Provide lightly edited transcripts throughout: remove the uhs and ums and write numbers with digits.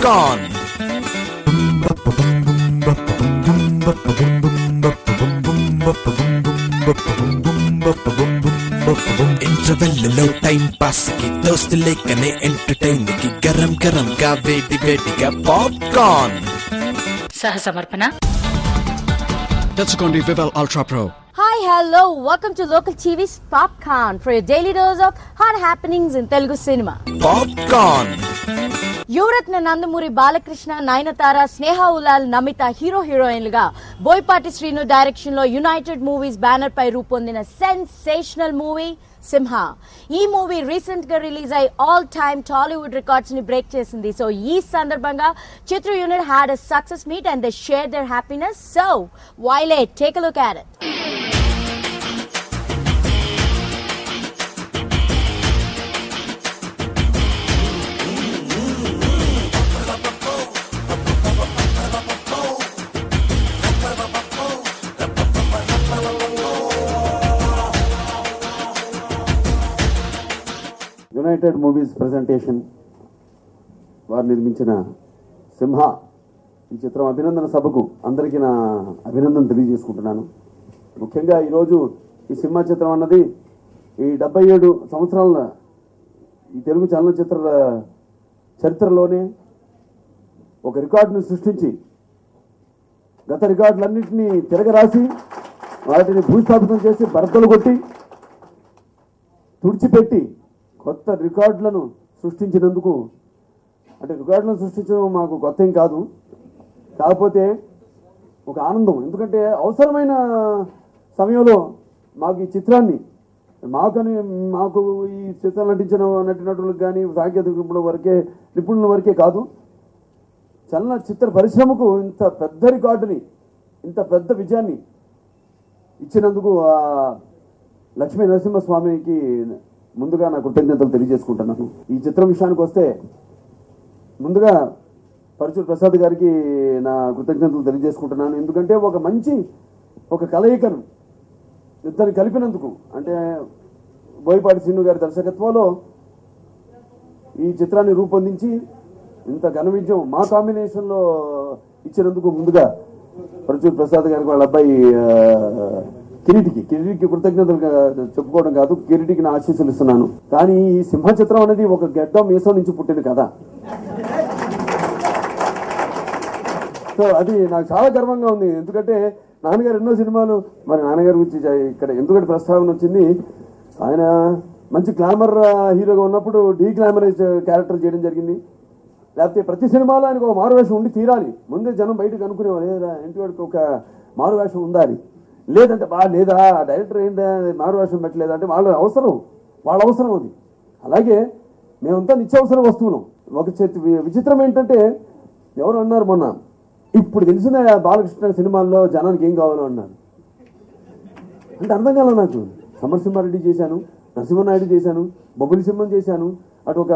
Popcorn. ఇంటర్వెల్లో time pass కి దోస్తులేకనే entertain కి గరం గరం గా వేడి వేడిగా పాప్కార్న్. సహ సమర్పణ తెచ్చుకోండి Vivel ultra pro. Hi, hello, welcome to Local TV's Popcorn for your daily dose of hot happenings in Telugu cinema. Popcorn. Yuvaratna Nandamuri Balakrishna, Nayanthara, Sneha Ullal, Namitha హీరోయిన్లుగా బోయపాటి శ్రీను డైరెక్షన్ లో యునైటెడ్ మూవీస్ బ్యానర్ పై రూపొందిన సెన్సేషనల్ మూవీ సింహ. ఈ మూవీ రీసెంట్ గా రిలీజ్ అయి ఆల్ టైమ్ టాలీవుడ్ రికార్డ్స్ ని break చేసింది. So ఈ సందర్భంగా చిత్ర unit had a success meet and they share their happiness. సో why late? Take a look at it. United Movies presentation వారు నిర్మించిన సింహ ఈ చిత్రం అభినందన సభకు అందరికీ నా అభినందన తెలియజేసుకుంటున్నాను. ముఖ్యంగా ఈరోజు ఈ సింహ చిత్రం అన్నది ఈ 77 సంవత్సరాల ఈ తెలుగు చలనచిత్ర చరిత్రలోనే ఒక రికార్డును సృష్టించి గత రికార్డులన్నింటినీ తిరగరాసి వాటిని భూస్థాపితం చేసి బర్తలు కొట్టి తుడిచిపెట్టి కొత్త రికార్డులను సృష్టించినందుకు, అంటే రికార్డులను సృష్టించడం మాకు కొత్త ఏం కాదు, కాకపోతే ఒక ఆనందం. ఎందుకంటే అవసరమైన సమయంలో మాకు ఈ చిత్రాన్ని మాకు ఈ చిత్రం నటించిన నటినటులకు కానీ సాంకేతిక నిపుణుల వరకే కాదు, చలనచిత్ర పరిశ్రమకు ఇంత పెద్ద రికార్డుని, ఇంత పెద్ద విజయాన్ని ఇచ్చినందుకు లక్ష్మీ నరసింహస్వామికి ముందుగా నా కృతజ్ఞతలు తెలియజేసుకుంటున్నాను. ఈ చిత్రం విషయానికి వస్తే ముందుగా పరచూరు ప్రసాద్ గారికి నా కృతజ్ఞతలు తెలియజేసుకుంటున్నాను. ఎందుకంటే ఒక కలయికను ఇద్దరిని కలిపినందుకు, అంటే బోయపాటి శ్రీను గారి దర్శకత్వంలో ఈ చిత్రాన్ని రూపొందించి ఇంత ఘన విజయం మా కాంబినేషన్లో ఇచ్చినందుకు ముందుగా పరచూరు ప్రసాద్ గారికి వాళ్ళ అబ్బాయి కిరీటికి కృతజ్ఞతలు చెప్పుకోవడం కాదు, కిరీటికి నా ఆశీస్సులు ఇస్తున్నాను. కానీ ఈ సింహ చిత్రం అనేది ఒక గడ్డం మీసం నుంచి పుట్టిన కథ. సో అది నాకు చాలా గర్వంగా ఉంది. ఎందుకంటే నాన్నగారు ఎన్నో సినిమాలు, మరి నాన్నగారి గురించి ఇక్కడ ఎందుకంటే ప్రస్తావన వచ్చింది, ఆయన మంచి గ్లామర్ హీరోగా ఉన్నప్పుడు డీగ్లామరైజ్ క్యారెక్టర్ చేయడం జరిగింది. లేకపోతే ప్రతి సినిమాలో ఆయనకు ఒక మారువేషం ఉండి తీరాలి. ముందే జనం బయటకు అనుకునేవారు, లేదా ఇంటివాడికి ఒక మారువేషం ఉండాలి, లేదంటే లేదా డైరెక్టర్ ఏంటంటే మారువేషం పెట్టలేదు అంటే వాళ్ళ అవసరం అది. అలాగే మేమంతా నిత్యావసర వస్తువులు. ఒక విచిత్రం ఏంటంటే, ఎవరు అన్నారు మొన్న, ఇప్పుడు తెలిసిన బాలకృష్ణ సినిమాల్లో జనానికి ఏం కావాలో అన్నారు. అంటే అర్థం కాలేదు నాకు. సమరసింహారెడ్డి చేశాను, నరసింహనాయుడు చేశాను, బొబ్బులి సింహం చేశాను, అటు ఒక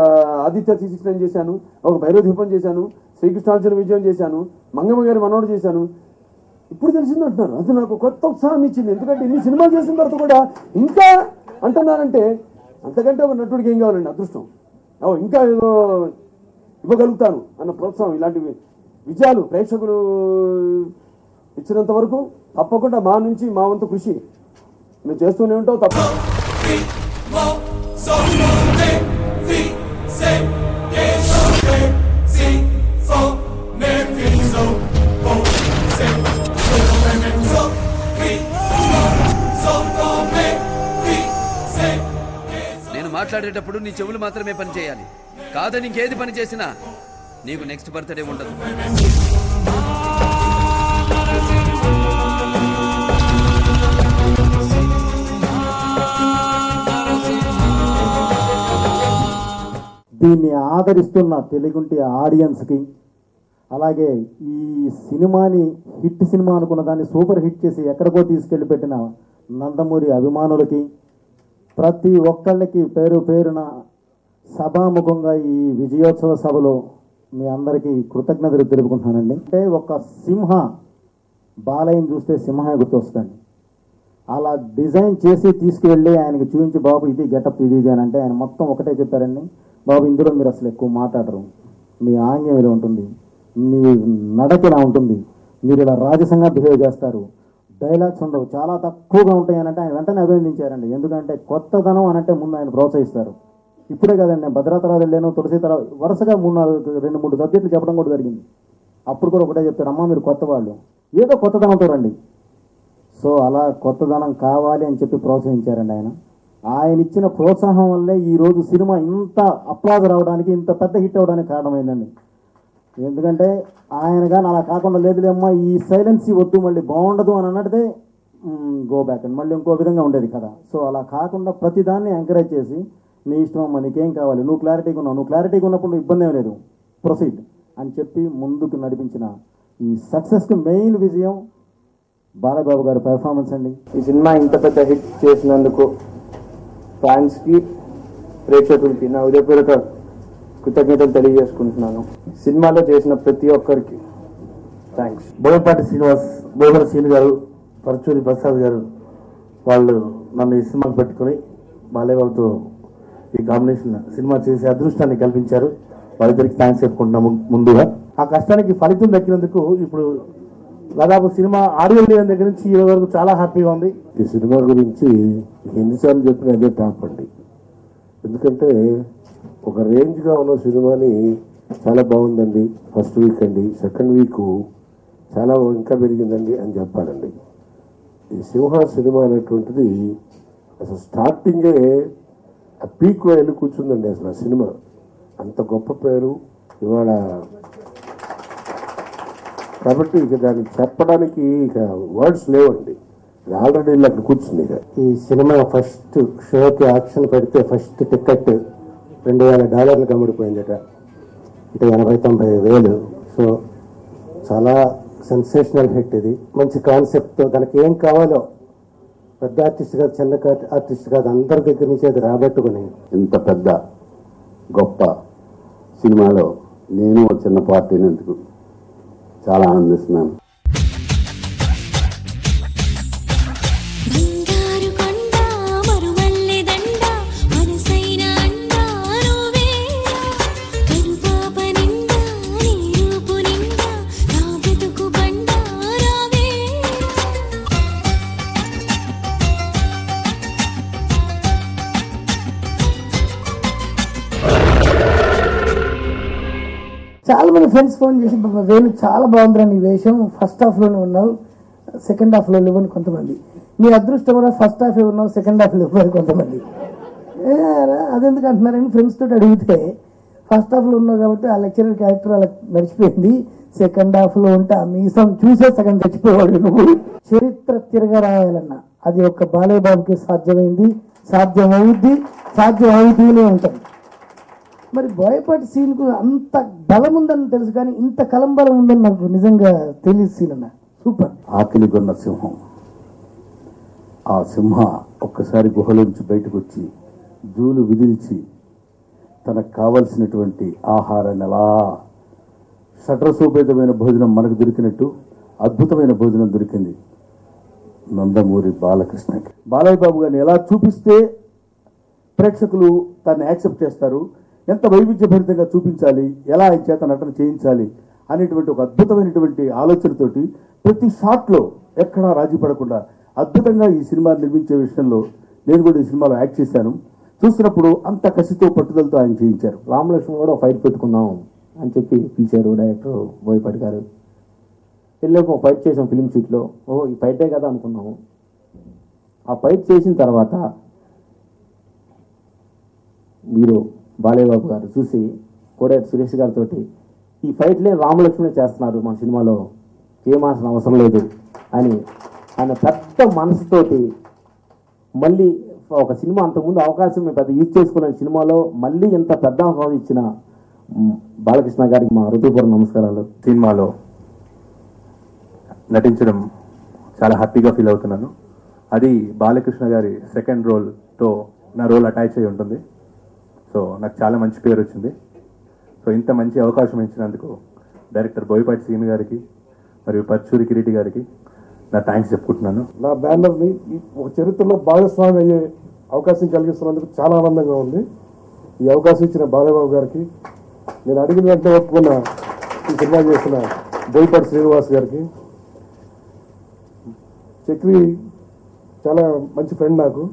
ఆదిత్య 369 చేశాను, ఒక భైరవ దీపం చేశాను, శ్రీకృష్ణార్జున విజయం చేశాను, మంగమ్మ గారి మనోడు చేశాను. ఇప్పుడు తెలిసింది అంటున్నారు. అది నాకు కొత్త ఉత్సాహం ఇచ్చింది. ఎందుకంటే ఇన్ని సినిమాలు చేసిన తర్వాత కూడా ఇంకా అంటున్నారంటే అంతకంటే ఒక నటుడికి ఏం కావాలండి, అదృష్టం. ఇంకా ఏదో ఇవ్వగలుగుతాను అన్న ప్రోత్సాహం. ఇలాంటి విజయాలు ప్రేక్షకులు ఇచ్చినంత వరకు తప్పకుండా మా నుంచి మా వంతు కృషి మేము చేస్తూనే ఉంటాం. తప్ప నేను మాట్లాడేటప్పుడు నీ చెవులు మాత్రమే పని చేయాలి, కాదని ఇంకేది పని చేసినా నీకు నెక్స్ట్ బర్త్డే ఉండదు. దీన్ని ఆదరిస్తున్న తెలుగుంటి ఆడియన్స్కి, అలాగే ఈ సినిమాని హిట్ సినిమా అనుకున్న దాన్ని సూపర్ హిట్ చేసి ఎక్కడికో తీసుకెళ్లి పెట్టిన నందమూరి అభిమానులకి, ప్రతి ఒక్కళ్ళకి పేరు పేరున సభాముఖంగా ఈ విజయోత్సవ సభలో మీ అందరికీ కృతజ్ఞతలు తెలుపుకుంటున్నానండి. అంటే ఒక సింహ, బాలయ్యని చూస్తే సింహ గుర్తొస్తుంది. అలా డిజైన్ చేసి తీసుకువెళ్ళి ఆయనకి చూపించి, బాబు ఇది గెటప్ ఇది అని అంటే ఆయన మొత్తం ఒకటే చెప్పారండి, బాబు ఇందులో మీరు అసలు ఎక్కువ మాట్లాడరు, మీ ఆంగ్యం ఇలా ఉంటుంది, మీ నడక ఇలా ఉంటుంది, మీరు ఇలా రాజసంగా బిహేవ్ చేస్తారు, డైలాగ్స్ ఉండవు, చాలా తక్కువగా ఉంటాయి అని అంటే ఆయన వెంటనే అభినందించారండి. ఎందుకంటే కొత్తదనం అని అంటే ముందు ఆయన ప్రోత్సహిస్తారు. ఇప్పుడే కదండి, నేను భద్రాతరాలు వెళ్ళాను, తులసితర వరుసగా 2-3 సబ్జెక్టులు చెప్పడం కూడా జరిగింది. అప్పుడు కూడా ఒకటే చెప్తారు, అమ్మ మీరు కొత్త వాళ్ళు, ఏదో కొత్తదనంతో రండి. సో అలా కొత్తదనం కావాలి అని చెప్పి ప్రోత్సహించారండి ఆయన. ఆయన ఇచ్చిన ప్రోత్సాహం వల్లే ఈరోజు సినిమా ఇంత అప్లాజ్ రావడానికి, ఇంత పెద్ద హిట్ అవ్వడానికి కారణమైందండి. ఎందుకంటే ఆయన కానీ అలా కాకుండా లేదులేమ్మా ఈ సైలెన్సీ వద్దు మళ్ళీ బాగుండదు అని అన్నట్టే గో బ్యాక్ అని మళ్ళీ ఇంకో విధంగా ఉండేది కదా. సో అలా కాకుండా ప్రతిదాన్ని ఎంకరేజ్ చేసి నీ ఇష్టం అమ్మా, నీకేం కావాలి, నువ్వు క్లారిటీగా ఉన్నావు, నువ్వు క్లారిటీగా ఉన్నప్పుడు ఇబ్బంది ఏం లేదు, ప్రొసీడ్ అని చెప్పి ముందుకు నడిపించిన ఈ సక్సెస్కి మెయిన్ విజయం బాలబాబు గారి పెర్ఫార్మెన్స్ అండి. ఈ సినిమా ఇంత పెద్ద హిట్ చేసినందుకు ఫ్యాన్స్కి, ప్రేక్షకులకి నా హృదయపూర్వక కృతజ్ఞతలు తెలియజేసుకుంటున్నాను. సినిమాలో చేసిన ప్రతి ఒక్కరికి థ్యాంక్స్. బోయపాటి శ్రీనివాస్, బోగల శ్రీను గారు, పరచూరి ప్రసాద్ గారు వాళ్ళు నన్ను ఈ సినిమాకి పెట్టుకుని బాలేబాబుతో ఈ కాంబినేషన్ సినిమా చేసే అదృష్టాన్ని కల్పించారు. వాళ్ళిద్దరికి థ్యాంక్స్ చెప్పుకుంటున్నాము. ముందుగా ఆ కష్టానికి ఫలితం దక్కినందుకు ఇప్పుడు దాదాపు సినిమా ఆడియో దగ్గర నుంచి ఈ వరకు చాలా హ్యాపీగా ఉంది. ఈ సినిమా గురించి ఎన్నిసార్లు చెప్పిన అదే టాప్ అండి. ఎందుకంటే ఒక రేంజ్గా ఉన్న సినిమాని చాలా బాగుందండి, ఫస్ట్ వీక్ అండి, సెకండ్ వీక్ చాలా ఇంకా పెరిగిందండి అని చెప్పాలండి. ఈ సింహ సినిమా అనేటువంటిది అసలు స్టార్టింగే ఆ పీక్లో వెళ్ళి కూర్చుందండి. అసలు ఆ సినిమా అంత గొప్ప పేరు ఇవాళ, కాబట్టి ఇక దాన్ని చెప్పడానికి ఇక వర్డ్స్ లేవండి. ఆల్రెడీ అక్కడ కూర్చుంది. ఇక ఈ సినిమా ఫస్ట్ షోకి యాక్షన్ పెడితే ఫస్ట్ టికెట్ $2,000 అమ్ముడిపోయిందట, అంటే 80-90 సో చాలా సెన్సేషనల్ హిట్. ఇది మంచి కాన్సెప్ట్తో దానికి ఏం కావాలో పెద్ద ఆర్టిస్ట్ కాదు, చిన్న ఆర్టిస్ట్ కాదు, అందరి దగ్గర నుంచి అది రాబట్టుకుని ఇంత పెద్ద గొప్ప సినిమాలో నేను ఒక చిన్న పార్టీ అయినందుకు చాలా ఆనందిస్తున్నాను. చాలా మంది ఫ్రెండ్స్ ఫోన్ చేసి వేణు చాలా బాగుందిరా నీ వేషం, ఫస్ట్ హాఫ్ లోనే ఉన్నావు, సెకండ్ హాఫ్ లో లేవని కొంతమంది, నీ అదృష్టం కూడా ఫస్ట్ హాఫ్ ఉన్నావు, సెకండ్ హాఫ్ లేవని కొంతమంది. అదెందుకు అంటున్నారని ఫ్రెండ్స్ తోటి అడిగితే ఫస్ట్ హాఫ్ లో ఉన్నావు కాబట్టి ఆ లెక్చరర్ క్యారెక్టర్ అలా మర్చిపోయింది, సెకండ్ హాఫ్ లో ఉంటే ఆ మీసం చూసే సగం చచ్చిపోవాడు నువ్వు. చరిత్ర తిరగ రాయాలన్నా అది ఒక బాలయ్య బాబుకి సాధ్యమైంది, సాధ్యం అవుతూనే ఉంటుంది. మరి బోయపాటి సీన్కు అంత బలం ఉందని తెలుసు కానీ ఇంత కలంబలం ఉందని నాకు నిజంగా తెలియదు. సీన్ అన్న సూపర్. ఆకలి కొన్న సింహం, ఆ సింహ ఒక్కసారి గుహలోంచి బయటకు వచ్చి జూలు విదిల్చి తనకు కావలసినటువంటి ఆహారాన్ని అలా షడ్రసోపేతమైన భోజనం మనకు దొరికినట్టు అద్భుతమైన భోజనం దొరికింది నందమూరి బాలకృష్ణకి. బాలయ్య బాబు గారిని ఎలా చూపిస్తే ప్రేక్షకులు దాన్ని యాక్సెప్ట్ చేస్తారు, ఎంత వైవిధ్యభరితంగా చూపించాలి, ఎలా ఆయన చేత నటన చేయించాలి అనేటువంటి ఒక అద్భుతమైనటువంటి ఆలోచనతోటి ప్రతి షాట్లో ఎక్కడా రాజీ పడకుండా అద్భుతంగా ఈ సినిమా నిర్మించే విషయంలో నేను కూడా ఈ సినిమాలో యాక్ట్ చేశాను. చూస్తున్నప్పుడు అంత కసితో పట్టుదలతో ఆయన చేయించారు. రామలక్ష్మణ్ కూడా ఫైట్ పెట్టుకున్నాం అని చెప్పి పిలిచారు డైరెక్టర్ బోయపాటి గారు. వెళ్ళాక ఒక ఫైట్ చేసాం ఫిలిం సీట్లో, ఈ ఫైటే కదా అనుకున్నాము. ఆ ఫైట్ చేసిన తర్వాత మీరు బాలయ్య బాబు గారు చూసి కోడేటి సురేష్ గారితో ఈ ఫైట్లే రామలక్ష్మణ్ చేస్తున్నారు మన సినిమాలో, ఏమాల్సిన అవసరం లేదు అని ఆయన పెద్ద మనసుతోటి మళ్ళీ ఒక సినిమా అంతకుముందు అవకాశం మేము పెద్ద యూజ్ చేసుకున్న సినిమాలో మళ్ళీ ఇంత పెద్ద అవకాశం ఇచ్చిన బాలకృష్ణ గారికి మా హృదయపూర్వక నమస్కారాలు. సినిమాలో నటించడం చాలా హ్యాపీగా ఫీల్ అవుతున్నాను. అది బాలకృష్ణ గారి సెకండ్ రోల్తో నా రోల్ అటాచ్ అయి ఉంటుంది. సో నాకు చాలా మంచి పేరు వచ్చింది. సో ఇంత మంచి అవకాశం ఇచ్చినందుకు డైరెక్టర్ బోయపాటి శ్రీను గారికి మరియు పరచూరి కిరీటి గారికి నా థ్యాంక్స్ చెప్పుకుంటున్నాను. నా బ్యానర్ని ఒక చరిత్రలో భాగస్వామి అయ్యే అవకాశం కలిగిస్తున్నందుకు చాలా ఆనందంగా ఉంది. ఈ అవకాశం ఇచ్చిన బాలయ్యబాబు గారికి, నేను అడిగిన వెంటనే ఒప్పుకున్న ఈ సినిమా చేసిన బోయపాటి శ్రీనివాస్ గారికి. చక్రి చాలా మంచి ఫ్రెండ్ నాకు.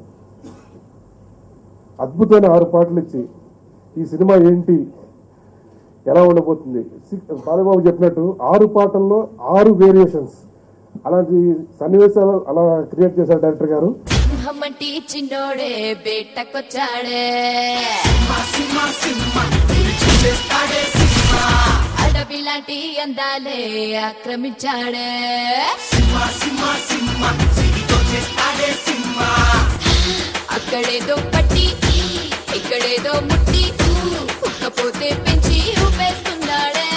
అద్భుతమైన 6 పాటలు ఇచ్చి ఈ సినిమా ఏంటి ఎలా ఉండబోతుంది, బాలబాబు చెప్పినట్టు 6 పాటల్లో 6 వేరియేషన్స్, అలాంటి సన్నివేశాలు అలా క్రియేట్ చేశారు డైరెక్టర్ గారు. చిన్నోడే బేటకొచ్చాడే అడవిలాంటి అందాలే ఆక్రమించాడే అక్కడేదో పట్టి ఇక్కడేదో ముట్టి ఉక్కపోతే పెంచి ఊపేస్తున్నాడే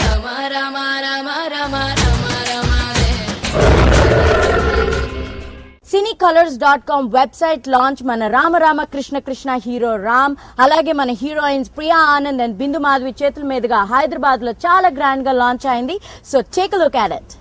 రామ రామ రామ రామ రామ రామాలే. cinecolors.com వెబ్సైట్ లాంచ్ మన రామకృష్ణ కృష్ణ హీరో రామ్, అలాగే మన హీరోయిన్స్ ప్రియా ఆనంద్ అండ్ బిందు మాధవి చేతుల మీదుగా హైదరాబాద్ లో చాలా గ్రాండ్ గా లాంచ్ అయింది. So take a look at it.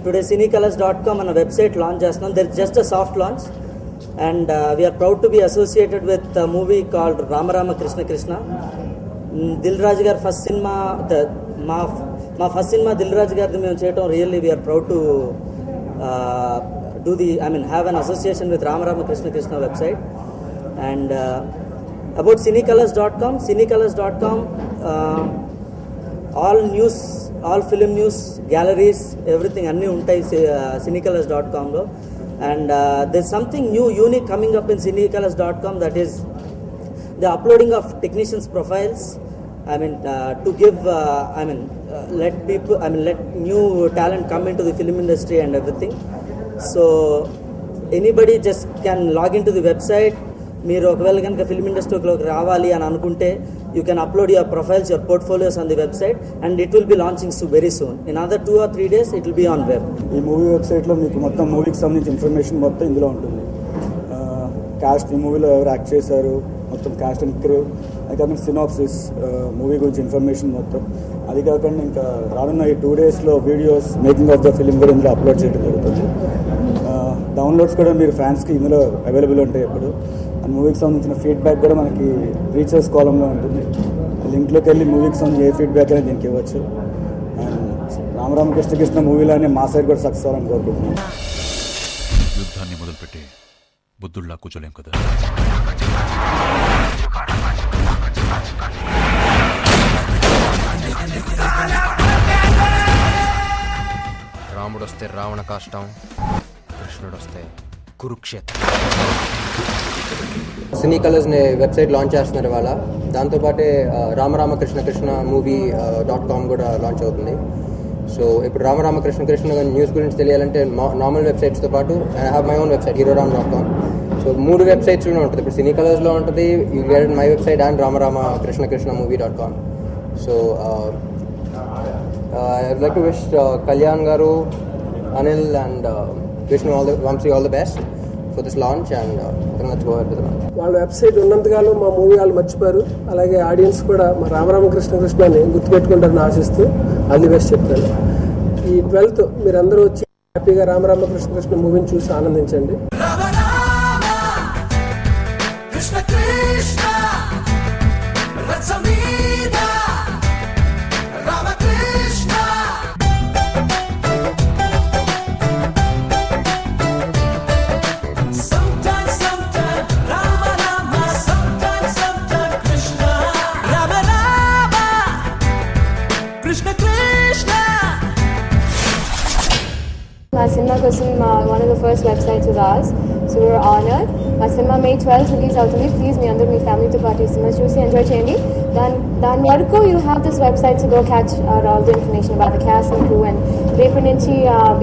Today cinecolors.com అన్న వెబ్సైట్ లాంచ్ చేస్తున్నాం. There is just a soft launch and we are proud to be associated with a movie called Rama Krishna Krishna. Dil Raju గారి ఫస్ట్ సినిమా, మా first cinema Dil Raju గారిది మేము చేయటం really we're proud to have an association with Rama Krishna Krishna website. And about cinecolors.com, all film news, galleries, everything anni untai cinecolors.com lo. And there's something new, unique coming up in cinecolors.com, that is the uploading of technicians profiles. To give let new talent come into the film industry and everything. So anybody just can log into the website. మీరు ఒకవేళ కనుక film ఇండస్ట్రీలోకి రావాలి అని అనుకుంటే you can upload your profiles, your portfolios on the website and it will be launching very soon. In other 2 or 3 days it will be on web. ఈ movie వెబ్సైట్లో మీకు మొత్తం మూవీకి సంబంధించిన ఇన్ఫర్మేషన్ మొత్తం ఇందులో ఉంటుంది. కాస్ట్, ఈ మూవీలో ఎవరు యాక్ట్ చేశారు, మొత్తం కాస్ట్ అండ్ క్రూ, అది కాకుండా సినాప్సిస్, మూవీ గురించి ఇన్ఫర్మేషన్ మొత్తం. అది కాకుండా ఇంకా రానున్న ఈ 2 daysలో videos, making of the film కూడా ఇందులో అప్లోడ్ చేయడం జరుగుతుంది. డౌన్లోడ్స్ కూడా మీరు ఫ్యాన్స్కి ఇందులో అవైలబుల్ ఉంటాయి ఎప్పుడు. అండ్ మూవీకి సంబంధించిన ఫీడ్బ్యాక్ కూడా మనకి రీచర్స్ కాలంలో ఉంటుంది. లింక్లోకి వెళ్ళి మూవీకి సంబంధించి ఏ ఫీడ్బ్యాక్ అనేది దీనికి ఇవ్వచ్చు. అండ్ రామకృష్ణ కృష్ణ మూవీలోనే మా సైడ్ కూడా సక్సెస్ అవ్వాలని కోరుకుంటున్నాం. యుద్ధాన్ని మొదలుపెట్టి బుద్ధుల్లా కూర్చోలేం కదా. రాముడొస్తే రావణ కాష్టం, కృష్ణుడొస్తే కురుక్షేత్రం. సినీ కలర్స్ని వెబ్సైట్ లాంచ్ చేస్తున్నారు ఇవాళ. దాంతోపాటే రామకృష్ణ కృష్ణ మూవీ .com కూడా లాంచ్ అవుతుంది. సో ఇప్పుడు రామకృష్ణ కృష్ణ న్యూస్ గురించి తెలియాలంటే నార్మల్ వెబ్సైట్స్తో పాటు I have my own website heroram.com. So 3 వెబ్సైట్స్లోనే ఉంటుంది. ఇప్పుడు సినీ కలర్స్లో ఉంటుంది, you get my website and Ramakrishna మూవీ.com. So I'd like to wish Kalyan గారు, Anil and Vishnu Vamsi all the best for this launch and let's go ahead with the launch. వాళ్ళ website ఉన్నంతకాలం మా మూవీ వాళ్ళు మర్చిపోయారు. అలాగే ఆడియన్స్ కూడా మా రామకృష్ణ కృష్ణని గుర్తుపెట్టుకుంటారని ఆశిస్తూ ఆల్ ది బెస్ట్ చెప్తాను. ఈ 12th మీరందరూ వచ్చి హ్యాపీగా రామకృష్ణ కృష్ణ మూవీని చూసి ఆనందించండి. My cinema కోసం one of the first websites was ours, so we were honored. My cinema May 12th release అవుతుంది. ప్లీజ్ మీ అందరూ మీ ఫ్యామిలీతో పాటు ఈ సినిమా చూసి ఎంజాయ్ చేయండి. దాని వరకు you have this website to go catch all the information about the cast and crew and రేపటి నుంచి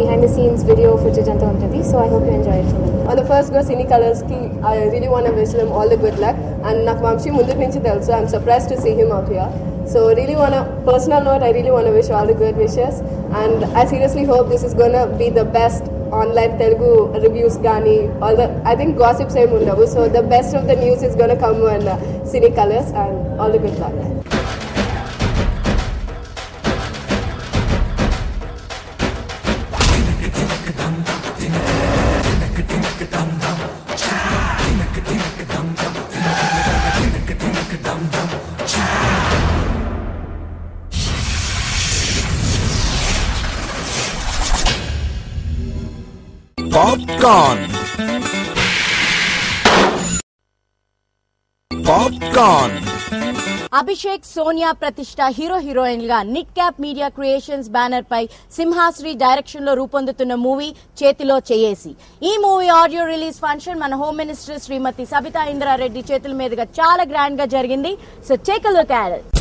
behind the scenes video footage అంతా ఉంటుంది. So I hope you enjoy it. On the first go Cine Colors ki I really want to wish him all the good luck, and నాకు వంశీ ముందు నుంచి తెలుసు. I'm surprised to see him out here. So really want to, personal note, I really want to wish all the good wishes, and I seriously hope this is going to be the best online Telugu reviews gani, all the, I think gossips em undavu, so the best of the news is going to come on Cine Colors, and all the good luck. Popcorn popcorn. Abhishek, Sonia Pratishta hero హీరోయిన్లుగా నిట్ క్యాప్ media creations banner పై Simhasri direction లో రూపొందుతున్న movie చేతిలో చేయేసి. ఈ movie audio release function మన హోమ్ మినిస్టర్ శ్రీమతి సబితా ఇంద్రారెడ్డి చేతుల మీదుగా చాలా గ్రాండ్ గా జరిగింది. So take a look at it.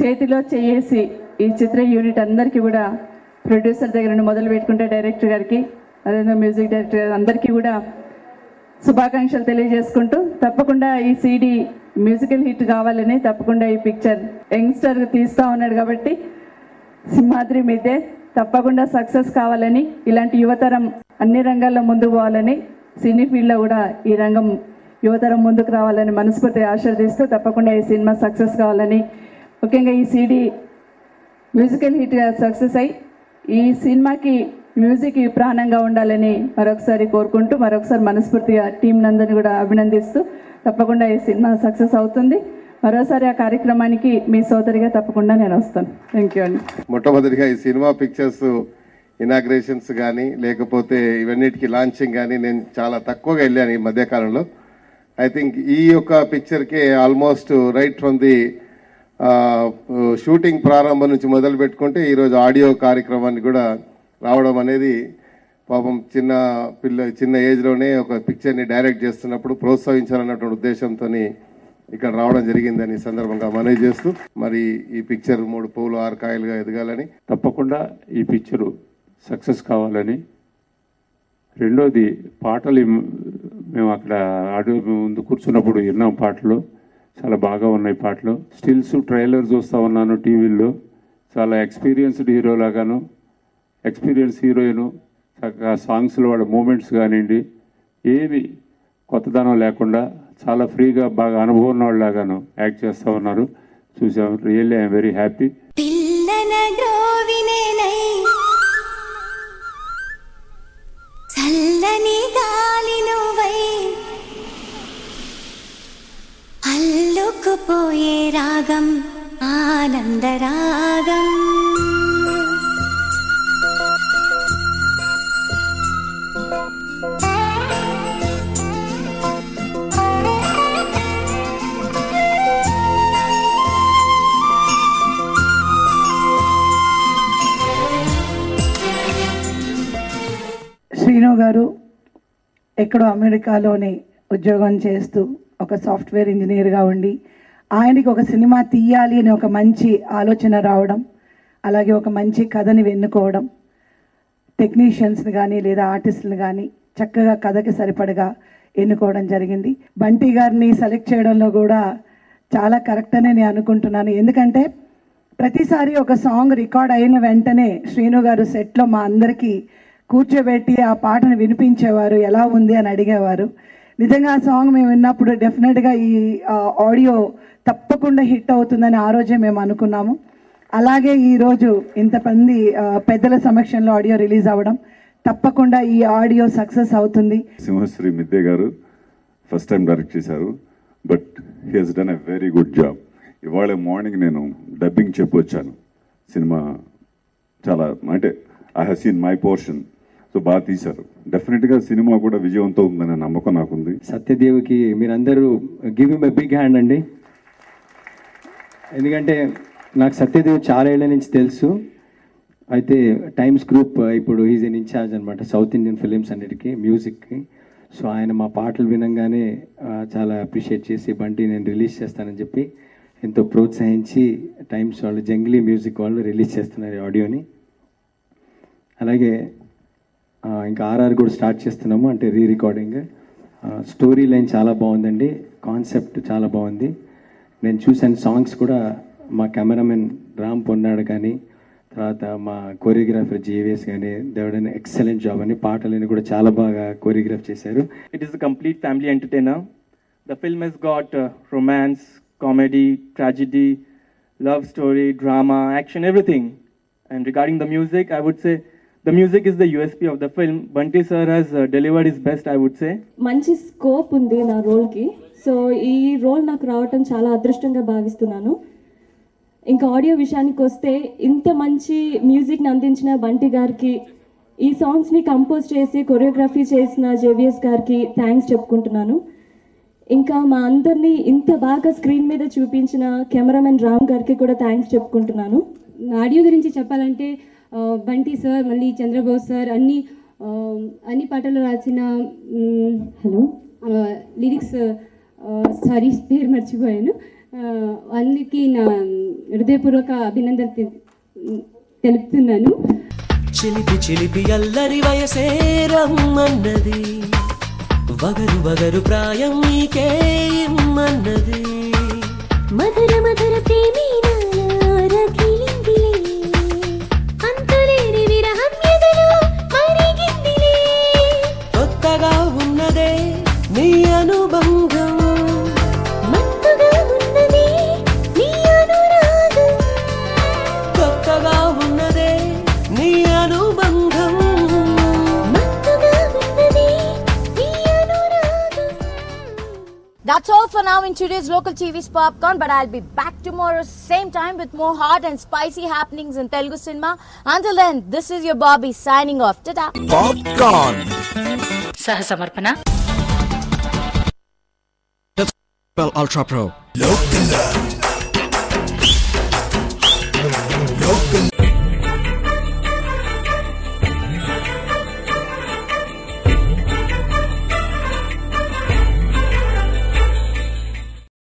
చేతిలో చేసి ఈ చిత్ర యూనిట్ అందరికీ కూడా ప్రొడ్యూసర్ దగ్గర నుండి మొదలు పెట్టుకుంటే డైరెక్టర్ గారికి, అదేవిధంగా మ్యూజిక్ డైరెక్టర్ గారు అందరికీ కూడా శుభాకాంక్షలు తెలియజేసుకుంటూ, తప్పకుండా ఈ సీడీ మ్యూజికల్ హిట్ కావాలని, తప్పకుండా ఈ పిక్చర్ యంగ్స్టర్ తీస్తూ ఉన్నాడు కాబట్టి సింహాద్రి మీదే తప్పకుండా సక్సెస్ కావాలని, ఇలాంటి యువతరం అన్ని రంగాల్లో ముందుకు పోవాలని, సినీ ఫీల్డ్లో కూడా ఈ రంగం యువతరం ముందుకు రావాలని మనస్ఫూర్తిగా ఆశీర్వదిస్తూ, తప్పకుండా ఈ సినిమా సక్సెస్ కావాలని, ముఖ్యంగా ఈ సీడీ మ్యూజికల్ హిట్గా సక్సెస్ అయ్యి ఈ సినిమాకి మ్యూజిక్ ప్రాణంగా ఉండాలని మరొకసారి కోరుకుంటూ, మరొకసారి మనస్ఫూర్తిగా టీం నందరిని కూడా అభినందిస్తూ, తప్పకుండా ఈ సినిమా సక్సెస్ అవుతుంది. మరోసారి ఆ కార్యక్రమానికి మీ సోదరిగా తప్పకుండా నేను వస్తాను. థ్యాంక్ యూ అండి. మొట్టమొదటిగా ఈ సినిమా పిక్చర్స్ ఇనాగ్రేషన్స్ కానీ లేకపోతే ఇవన్నిటికి లాంచింగ్ కానీ నేను చాలా తక్కువగా వెళ్ళాను ఈ మధ్యకాలంలో. ఐ థింక్ ఈ యొక్క పిక్చర్కి almost right from the shooting ప్రారంభం నుంచి మొదలు పెట్టుకుంటే ఈరోజు ఆడియో కార్యక్రమాన్ని కూడా రావడం అనేది పాపం చిన్న ఏజ్లోనే ఒక పిక్చర్ని డైరెక్ట్ చేస్తున్నప్పుడు ప్రోత్సహించాలన్నటువంటి ఉద్దేశంతో ఇక్కడ రావడం జరిగిందని సందర్భంగా మనవి చేస్తూ, మరి ఈ పిక్చర్ 3 పూలు 6 కాయలుగా ఎదగాలని, తప్పకుండా ఈ పిక్చరు సక్సెస్ కావాలని, రెండోది పాటలు మేము అక్కడ ఆడియో ముందు కూర్చున్నప్పుడు విన్నాం, పాటలు చాలా బాగా ఉన్నాయి. పాటలు స్టిల్స్ ట్రైలర్ చూస్తూ ఉన్నాను టీవీల్లో, చాలా ఎక్స్పీరియన్స్డ్ హీరో లాగాను, ఎక్స్పీరియన్స్ హీరోయిన్, చక్కగా సాంగ్స్లో వాళ్ళ మూమెంట్స్ కానివ్వండి ఏవి కొత్తదనం లేకుండా చాలా ఫ్రీగా బాగా అనుభవం ఉన్న వాళ్ళలాగాను యాక్ట్ చేస్తూ ఉన్నారు. చూసాం, రియల్లీ ఐఎమ్ వెరీ హ్యాపీ. అల్లుకుపోయే రాగం ఆనందరాగం, శ్రీను గారు ఎక్కడో అమెరికాలోని ఉద్యోగం చేస్తూ ఒక సాఫ్ట్వేర్ ఇంజనీర్గా ఉండి ఆయనకి ఒక సినిమా తీయాలి అని ఒక మంచి ఆలోచన రావడం, అలాగే ఒక మంచి కథని ఎన్నుకోవడం, టెక్నీషియన్స్ని కానీ లేదా ఆర్టిస్టులు కానీ చక్కగా కథకి సరిపడగా ఎన్నుకోవడం జరిగింది. బంటి గారిని సెలెక్ట్ చేయడంలో కూడా చాలా కరెక్ట్ అని నేను అనుకుంటున్నాను. ఎందుకంటే ప్రతిసారి ఒక సాంగ్ రికార్డ్ అయిన వెంటనే శ్రీను గారు సెట్లో మా అందరికీ కూర్చోబెట్టి ఆ పాటను వినిపించేవారు, ఎలా ఉంది అని అడిగేవారు. నిజంగా ఆ సాంగ్ మేము విన్నప్పుడు డెఫినెట్గా ఈ ఆడియో తప్పకుండా హిట్ అవుతుందని ఆ రోజే మేము అనుకున్నాము. అలాగే ఈరోజు ఇంతమంది పెద్దల సమక్షంలో ఆడియో రిలీజ్ అవ్వడం, తప్పకుండా ఈ ఆడియో సక్సెస్ అవుతుంది. సింహశ్రీ మిద్దే గారు ఫస్ట్ టైం డైరెక్ట్ చేశారు, but he has done a very good job. ఇవాళ మార్నింగ్ నేను డబ్బింగ్ చెప్పొచ్చాను. సినిమా చాలా అంటే I have seen my portion, so బాగా తీశారు. డెఫినెట్గా సినిమా కూడా విజయవంతం అవుతుందనే నమ్మకం నాకుంది. సత్యదేవ్కి మీరందరూ give him a big hand అండి. ఎందుకంటే నాకు సత్యదేవ్ చాలా ఏళ్ల నుంచి తెలుసు. అయితే టైమ్స్ గ్రూప్ ఇప్పుడు ఈజ్ ఇన్ ఇన్ఛార్జ్ అనమాట సౌత్ ఇండియన్ ఫిలిమ్స్ అన్నిటికీ, మ్యూజిక్కి. సో ఆయన మా పాటలు వినంగానే చాలా అప్రిషియేట్ చేసి బంటి నేను రిలీజ్ చేస్తానని చెప్పి ఎంతో ప్రోత్సహించి టైమ్స్ వాళ్ళు జంగ్లీ మ్యూజిక్ వాళ్ళు రిలీజ్ చేస్తున్నారు ఈ ఆడియోని. అలాగే ఇంకా ఆర్ఆర్ కూడా స్టార్ట్ చేస్తున్నాము, అంటే రీ రికార్డింగ్. స్టోరీ లైన్ చాలా బాగుందండి, కాన్సెప్ట్ చాలా బాగుంది. నేను చూసాను సాంగ్స్ కూడా, మా కెమెరామెన్ రామ్ పొన్నాడు కానీ తర్వాత మా కొరియోగ్రాఫర్ జీవిఎస్ కానీ దేవడన్ ఎక్సలెంట్ జాబ్ అని పాటలని కూడా చాలా బాగా కొరియోగ్రాఫ్ చేశారు. It is a complete family entertainer. The film has got romance, comedy, tragedy, love story, drama, action, everything. And regarding the music, I would say the music is the USP of the film. Bunty sir has delivered his best, I would say. మంచి scope ఉంది నా రోల్కి. So ఈ role నాకు రావటం చాలా అదృష్టంగా భావిస్తున్నాను. ఇంకా ఆడియో విషయానికి వస్తే ఇంత మంచి మ్యూజిక్ని అందించిన బంటి గారికి, ఈ సాంగ్స్ని కంపోజ్ చేసి కొరియోగ్రఫీ చేసిన జేవిఎస్ గారికి థ్యాంక్స్ చెప్పుకుంటున్నాను. ఇంకా మా అందరినీ ఇంత బాగా స్క్రీన్ మీద చూపించిన కెమెరామెన్ రామ్ గారికి కూడా థ్యాంక్స్ చెప్పుకుంటున్నాను. ఆడియో గురించి చెప్పాలంటే బంటి సార్, మళ్ళీ చంద్రబోస్ సార్ అన్ని పాటలు రాసిన లిరిక్స్ సారీ పేరు మర్చిపోయాను. అందరికీ నా హృదయపూర్వక అభినందన తెలుపుతున్నాను. చిలిపి చిలిపి అల్లరి వయసే రమ్మన్నది, వగరు వగరు ప్రాయం నీకే ఇమ్మన్నది, మధుర మధుర ప్రేమి అంతులేని విరహం ఎదలో మరిగిందిలే. కొత్తగా ఉన్నదే నీ అనుబంధం, మత్తుగా ఉన్నదే నీ అనురాగం, కొత్తగా ఉన్నదే నీ అనుబంధం, మత్తుగా ఉన్నదే నీ అనురాగం. That's all for now in today's Local TV's Popcorn, but I'll be back tomorrow same time with more hot and spicy happenings in Telugu cinema. Until then, this is your Bobby signing off. Ta-ta. Popcorn. Sahasamarpana. Ultra Pro. Local.